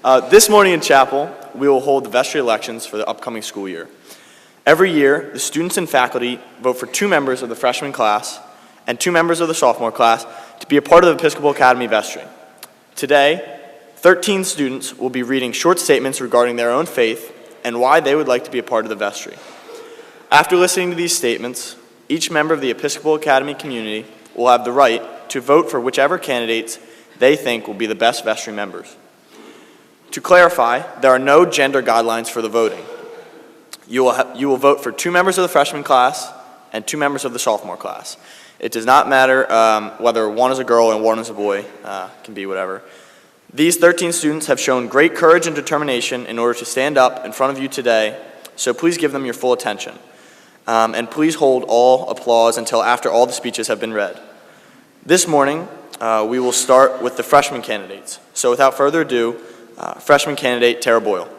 This morning in chapel, we will hold the Vestry elections for the upcoming school year. Every year, the students and faculty vote for 2 members of the freshman class and 2 members of the sophomore class to be a part of the Episcopal Academy Vestry. Today, 13 students will be reading short statements regarding their own faith and why they would like to be a part of the Vestry. After listening to these statements, each member of the Episcopal Academy community will have the right to vote for whichever candidates they think will be the best Vestry members. To clarify, there are no gender guidelines for the voting. You will vote for 2 members of the freshman class and 2 members of the sophomore class. It does not matter whether one is a girl and one is a boy, can be whatever. These 13 students have shown great courage and determination in order to stand up in front of you today, so please give them your full attention. And please hold all applause until after all the speeches have been read. This morning, we will start with the freshman candidates. So without further ado, freshman candidate Tara Boyle.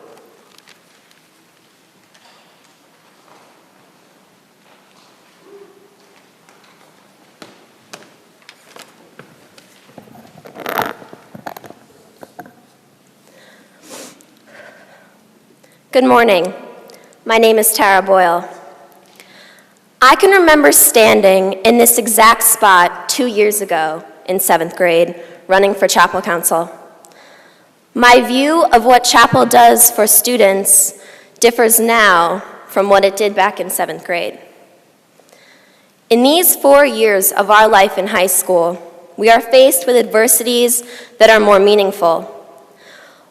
Good morning. My name is Tara Boyle. I can remember standing in this exact spot 2 years ago in 7th grade, running for chapel council. My view of what chapel does for students differs now from what it did back in 7th grade. In these 4 years of our life in high school, we are faced with adversities that are more meaningful,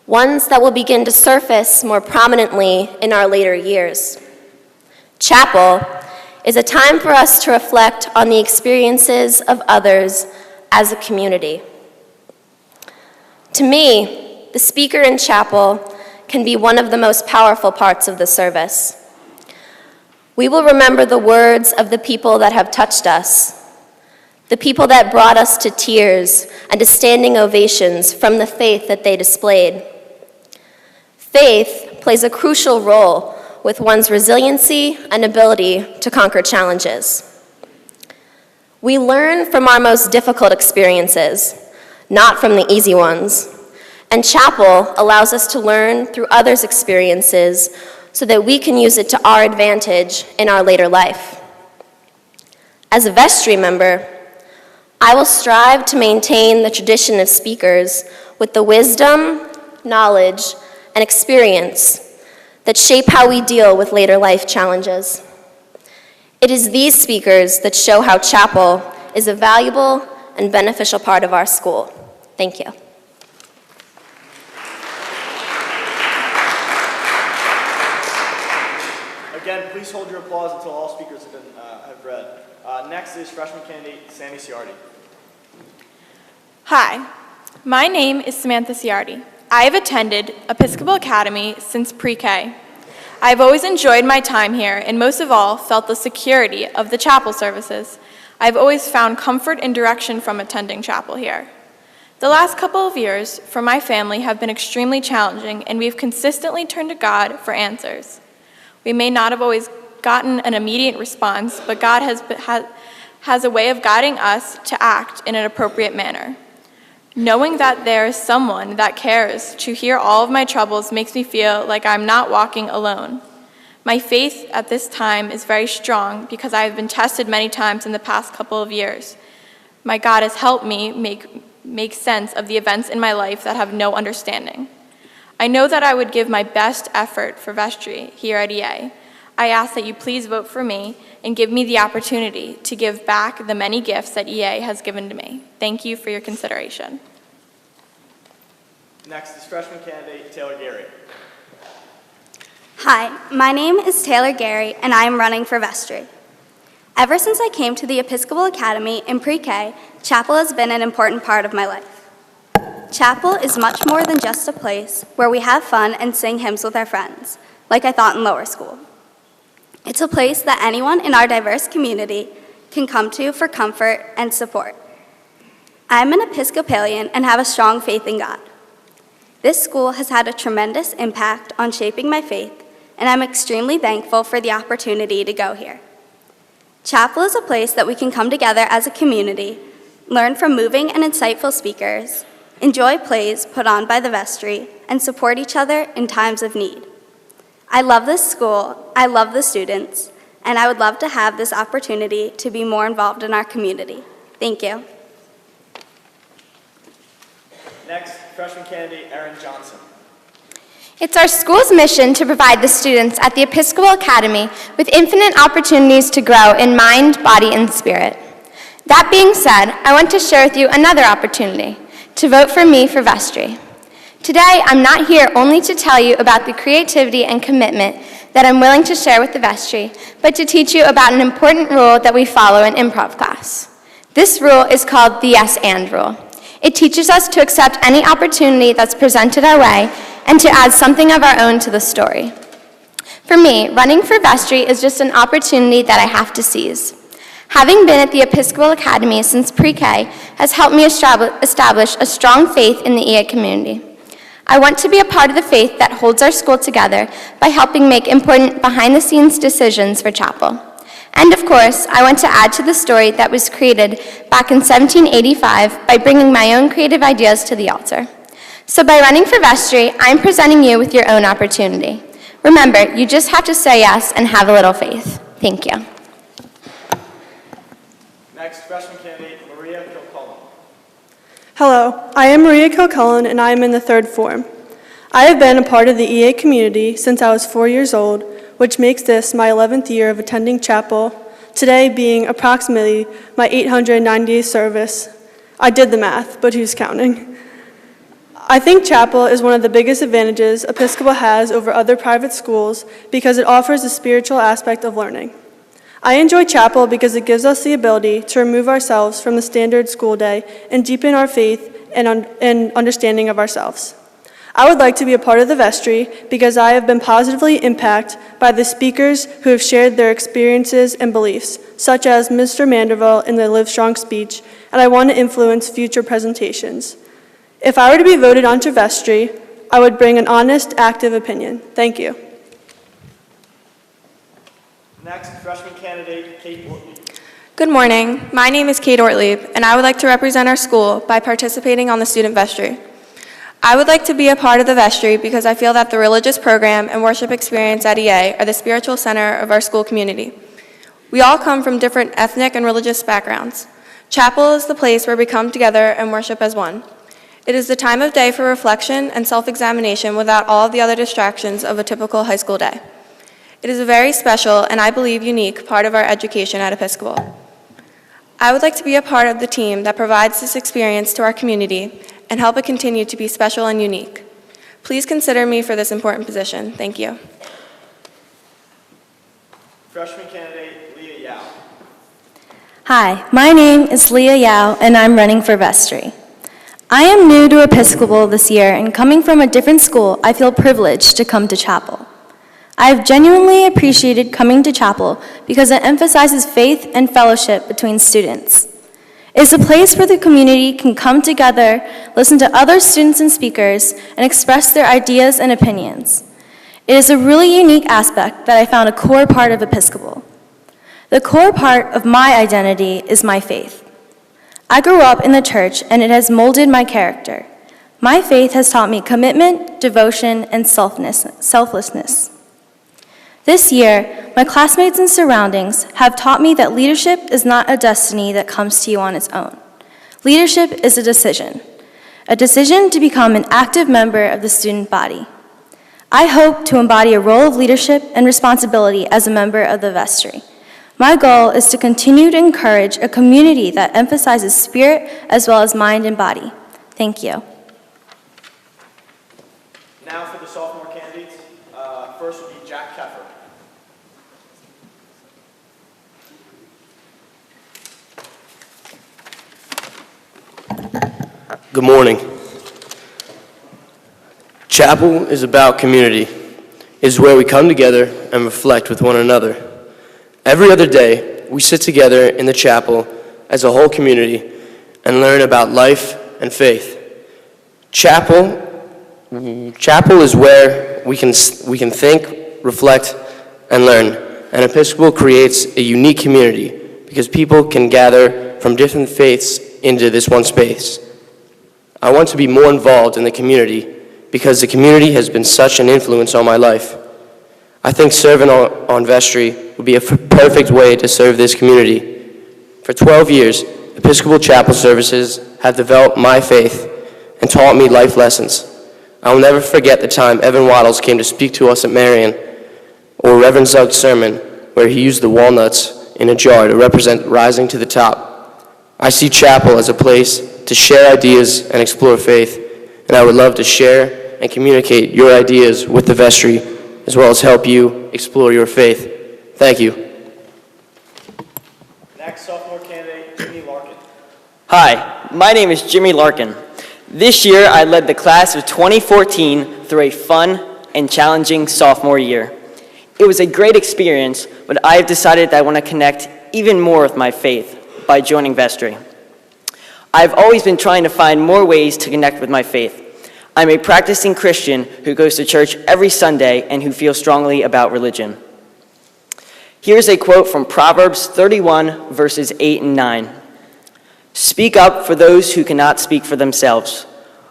ones that will begin to surface more prominently in our later years. Chapel is a time for us to reflect on the experiences of others as a community. To me, the speaker in chapel can be one of the most powerful parts of the service. We will remember the words of the people that have touched us, the people that brought us to tears and to standing ovations from the faith that they displayed. Faith plays a crucial role with one's resiliency and ability to conquer challenges. We learn from our most difficult experiences, not from the easy ones. And chapel allows us to learn through others' experiences so that we can use it to our advantage in our later life. As a Vestry member, I will strive to maintain the tradition of speakers with the wisdom, knowledge, and experience that shape how we deal with later life challenges. It is these speakers that show how chapel is a valuable and beneficial part of our school. Thank you. Again, please hold your applause until all speakers have read. Next is freshman candidate Sammy Ciardi. Hi, my name is Samantha Ciardi. I have attended Episcopal Academy since pre-K. I have always enjoyed my time here and most of all felt the security of the chapel services. I have always found comfort and direction from attending chapel here. The last couple of years for my family have been extremely challenging and we have consistently turned to God for answers. We may not have always gotten an immediate response, but God has a way of guiding us to act in an appropriate manner. Knowing that there is someone that cares to hear all of my troubles makes me feel like I'm not walking alone. My faith at this time is very strong because I have been tested many times in the past couple of years. My God has helped me make sense of the events in my life that have no understanding. I know that I would give my best effort for Vestry here at EA. I ask that you please vote for me and give me the opportunity to give back the many gifts that EA has given to me. Thank you for your consideration. Next is freshman candidate Taylor Gary. Hi, my name is Taylor Gary, and I am running for Vestry. Ever since I came to the Episcopal Academy in pre-K, chapel has been an important part of my life. Chapel is much more than just a place where we have fun and sing hymns with our friends, like I thought in lower school. It's a place that anyone in our diverse community can come to for comfort and support. I'm an Episcopalian and have a strong faith in God. This school has had a tremendous impact on shaping my faith, and I'm extremely thankful for the opportunity to go here. Chapel is a place that we can come together as a community, learn from moving and insightful speakers, enjoy plays put on by the Vestry, and support each other in times of need. I love this school, I love the students, and I would love to have this opportunity to be more involved in our community. Thank you. Next, freshman candidate Erin Johnson. It's our school's mission to provide the students at the Episcopal Academy with infinite opportunities to grow in mind, body, and spirit. That being said, I want to share with you another opportunity, to vote for me for Vestry. Today, I'm not here only to tell you about the creativity and commitment that I'm willing to share with the Vestry, but to teach you about an important rule that we follow in improv class. This rule is called the yes and rule. It teaches us to accept any opportunity that's presented our way and to add something of our own to the story. For me, running for Vestry is just an opportunity that I have to seize. Having been at the Episcopal Academy since pre-K has helped me establish a strong faith in the EA community. I want to be a part of the faith that holds our school together by helping make important behind-the-scenes decisions for chapel. And of course, I want to add to the story that was created back in 1785 by bringing my own creative ideas to the altar. So by running for Vestry, I'm presenting you with your own opportunity. Remember, you just have to say yes and have a little faith. Thank you. Next, freshman candidate Maria Kilcullen. Hello, I am Maria Kilcullen and I am in the third form. I have been a part of the EA community since I was 4 years old, which makes this my 11th year of attending chapel, today being approximately my 890th service. I did the math, but who's counting? I think chapel is one of the biggest advantages Episcopal has over other private schools because it offers a spiritual aspect of learning. I enjoy chapel because it gives us the ability to remove ourselves from the standard school day and deepen our faith and understanding of ourselves. I would like to be a part of the Vestry because I have been positively impacted by the speakers who have shared their experiences and beliefs, such as Mr. Manderville in the Live Strong speech, and I want to influence future presentations. If I were to be voted onto Vestry, I would bring an honest, active opinion. Thank you. Next, freshman candidate Kate Ortlieb. Good morning. My name is Kate Ortlieb, and I would like to represent our school by participating on the student vestry. I would like to be a part of the vestry because I feel that the religious program and worship experience at EA are the spiritual center of our school community. We all come from different ethnic and religious backgrounds. Chapel is the place where we come together and worship as one. It is the time of day for reflection and self-examination without all of the other distractions of a typical high school day. It is a very special and I believe unique part of our education at Episcopal. I would like to be a part of the team that provides this experience to our community and help it continue to be special and unique. Please consider me for this important position. Thank you. Freshman candidate Leah Yao. Hi, my name is Leah Yao and I'm running for Vestry. I am new to Episcopal this year and coming from a different school, I feel privileged to come to chapel. I have genuinely appreciated coming to chapel because it emphasizes faith and fellowship between students. It is a place where the community can come together, listen to other students and speakers, and express their ideas and opinions. It is a really unique aspect that I found a core part of Episcopal. The core part of my identity is my faith. I grew up in the church and it has molded my character. My faith has taught me commitment, devotion, and selflessness. This year, my classmates and surroundings have taught me that leadership is not a destiny that comes to you on its own. Leadership is a decision to become an active member of the student body. I hope to embody a role of leadership and responsibility as a member of the vestry. My goal is to continue to encourage a community that emphasizes spirit as well as mind and body. Thank you. Now for the sophomore candidates. First will be Jack Keffer. Good morning. Chapel is about community. It is where we come together and reflect with one another. Every other day, we sit together in the chapel as a whole community and learn about life and faith. Chapel is where we can think, reflect, and learn. And Episcopal creates a unique community because people can gather from different faiths into this one space. I want to be more involved in the community because the community has been such an influence on my life. I think serving on Vestry would be a perfect way to serve this community. For 12 years, Episcopal Chapel services have developed my faith and taught me life lessons. I will never forget the time Evan Waddles came to speak to us at Marion, or Reverend Zug's sermon, where he used the walnuts in a jar to represent rising to the top. I see chapel as a place to share ideas and explore faith, and I would love to share and communicate your ideas with the Vestry, as well as help you explore your faith. Thank you. Next, sophomore candidate, Jimmy Larkin. Hi, my name is Jimmy Larkin. This year, I led the class of 2014 through a fun and challenging sophomore year. It was a great experience, but I have decided that I want to connect even more with my faith by joining Vestry. I've always been trying to find more ways to connect with my faith. I'm a practicing Christian who goes to church every Sunday and who feels strongly about religion. Here's a quote from Proverbs 31, verses 8 and 9. Speak up for those who cannot speak for themselves,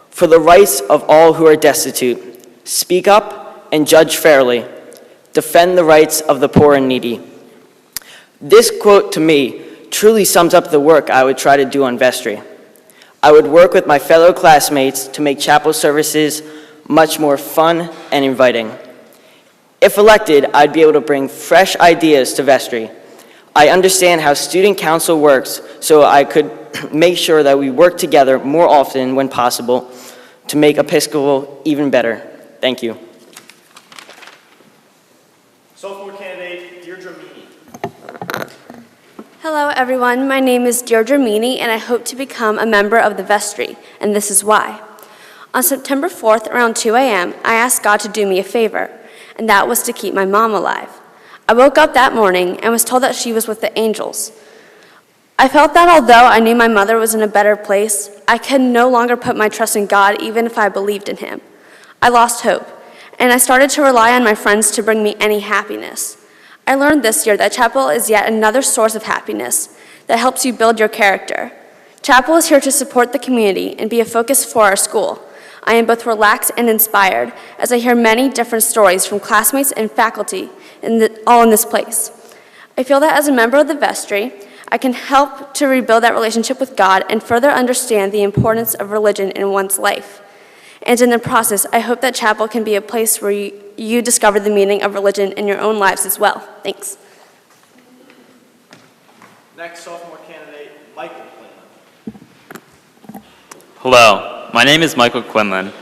for the rights of all who are destitute. Speak up and judge fairly. Defend the rights of the poor and needy. This quote to me truly sums up the work I would try to do on Vestry. I would work with my fellow classmates to make chapel services much more fun and inviting. If elected, I'd be able to bring fresh ideas to Vestry. I understand how student council works, so I could make sure that we work together more often when possible to make Episcopal even better. Thank you. Sophomore candidate, Deirdre Meany. Hello everyone, my name is Deirdre Meany and I hope to become a member of the Vestry, and this is why. On September 4th around 2 a.m., I asked God to do me a favor, and that was to keep my mom alive. I woke up that morning and was told that she was with the angels. I felt that although I knew my mother was in a better place, I could no longer put my trust in God even if I believed in Him. I lost hope, and I started to rely on my friends to bring me any happiness. I learned this year that chapel is yet another source of happiness that helps you build your character. Chapel is here to support the community and be a focus for our school. I am both relaxed and inspired as I hear many different stories from classmates and faculty all in this place. I feel that as a member of the Vestry, I can help to rebuild that relationship with God and further understand the importance of religion in one's life. And in the process, I hope that chapel can be a place where you discover the meaning of religion in your own lives as well. Thanks. Next, sophomore candidate, Michael Quinlan. Hello, my name is Michael Quinlan,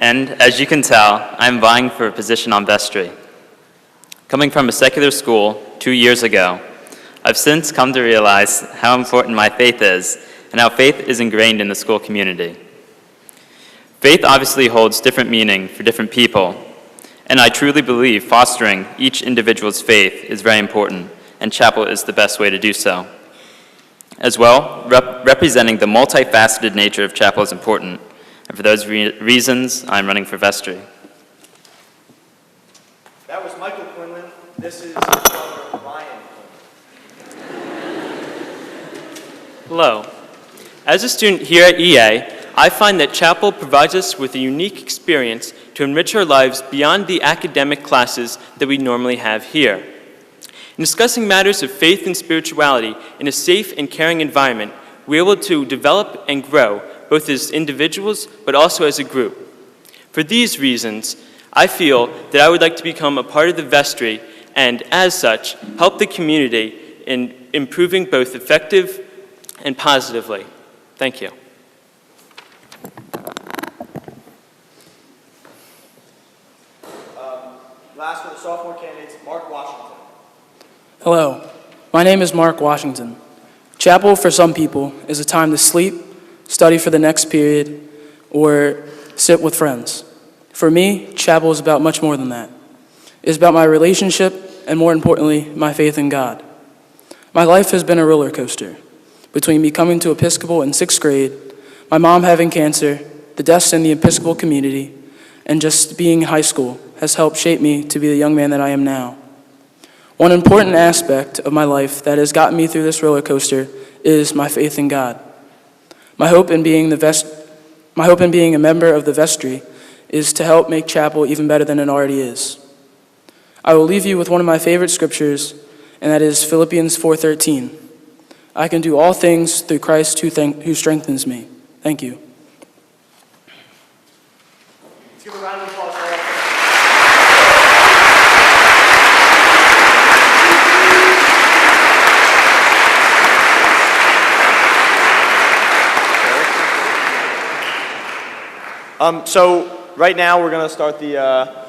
and as you can tell, I'm vying for a position on Vestry. Coming from a secular school 2 years ago, I've since come to realize how important my faith is and how faith is ingrained in the school community. Faith obviously holds different meaning for different people, and I truly believe fostering each individual's faith is very important, and chapel is the best way to do so. As well, representing the multifaceted nature of chapel is important, and for those reasons, I'm running for Vestry. That was Michael Quinlan. This is brother Ryan Quinlan. Hello. As a student here at EA, I find that chapel provides us with a unique experience to enrich our lives beyond the academic classes that we normally have here. In discussing matters of faith and spirituality in a safe and caring environment, we're able to develop and grow, both as individuals but also as a group. For these reasons, I feel that I would like to become a part of the Vestry and, as such, help the community in improving both effective and positively. Thank you. Last for the sophomore candidates, Mark Washington. Hello, my name is Mark Washington. Chapel for some people is a time to sleep, study for the next period, or sit with friends. For me, chapel is about much more than that. It is about my relationship and, more importantly, my faith in God. My life has been a roller coaster. Between me coming to Episcopal in 6th grade, my mom having cancer, the deaths in the Episcopal community, and just being in high school has helped shape me to be the young man that I am now. One important aspect of my life that has gotten me through this roller coaster is my faith in God. My hope in being My hope in being a member of the Vestry is to help make Chapel even better than it already is. I will leave you with one of my favorite scriptures, and that is Philippians 4:13. I can do all things through Christ who strengthens me. Thank you. Let's give a round of applause for all. So right now we're going to start the